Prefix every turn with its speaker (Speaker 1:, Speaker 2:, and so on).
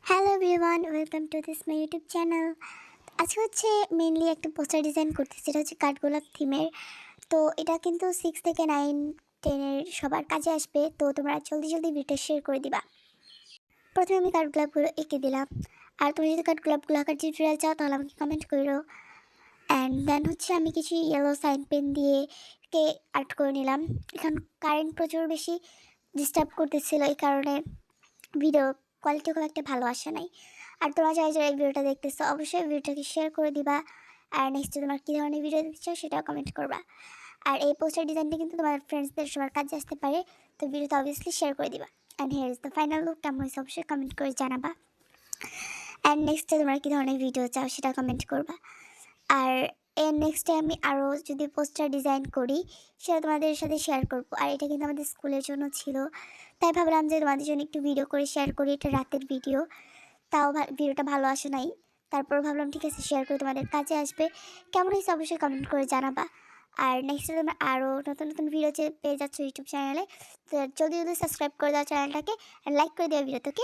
Speaker 1: Hello everyone, welcome to this my YouTube channel. আজকে হচ্ছে mainly একটা পোস্টার ডিজাইন করতেছি, এটা হচ্ছে কাঠগোলাপ থিমের। তো এটা কিন্তু 6 থেকে 9, 10-এর সবার কাজে আসবে। তো তোমরা জলদি জলদি ভিডিওটা শেয়ার করে দিবা। প্রথমে আমি কাঠগোলাপগুলো এঁকে দিলাম। আর তুমি যদি কাঠগোলাপগুলো আঁকার টিউটোরিয়াল চাও তাহলে আমাকে কমেন্ট করো। অ্যান্ড দেন হচ্ছে আমি কিছু ইয়েলো সাইন পেন দিয়ে কে আর্ট করে নিলাম। এখন কারেন্ট প্রচুর বেশি ডিস্টার্ব করতেছিল, এই কারণে ভিডিও কোয়ালিটি খুব একটা ভালো আসে নাই। আর তোমরা যারা এই ভিডিওটা দেখতেছো অবশ্যই ভিডিওটাকে শেয়ার করে দিবা। আর নেক্সটে তোমার কী ধরনের ভিডিও দেখতে চাও সেটাও কমেন্ট করবা। আর এই পোস্টার ডিজাইনটা কিন্তু তোমার ফ্রেন্ডসদের সবার কাজে আসতে পারে। তো ভিডিওটা অবভিয়াসলি শেয়ার করে দিবা। And here is the final look. কেমন হয়েছে অবশ্যই কমেন্ট করে জানাবা। অ্যান্ড নেক্সটে তোমরা কী ধরনের ভিডিও চাও সেটা কমেন্ট করবা। আর এর নেক্সটে আমি আরও যদি পোস্টার ডিজাইন করি সেটা তোমাদের সাথে শেয়ার করব। আর এটা কিন্তু আমাদের স্কুলের জন্য ছিল, তাই ভাবলাম যে তোমাদের জন্য একটু ভিডিও করে শেয়ার করি। এটা রাতের ভিডিও, তাও ভিডিওটা ভালো আসে নাই, তারপর ভাবলাম ঠিক আছে শেয়ার করে তোমাদের কাছে আসবে। কেমন হয়েছে অবশ্যই কমেন্ট করে জানাবা। আর নেক্সটে তোমরা আরও নতুন নতুন ভিডিও পেয়ে যাচ্ছ ইউটিউব চ্যানেলে। তো জলদি জলদি সাবস্ক্রাইব করে দাও চ্যানেলটাকে, আর লাইক করে দেওয়া ভিডিওটাকে।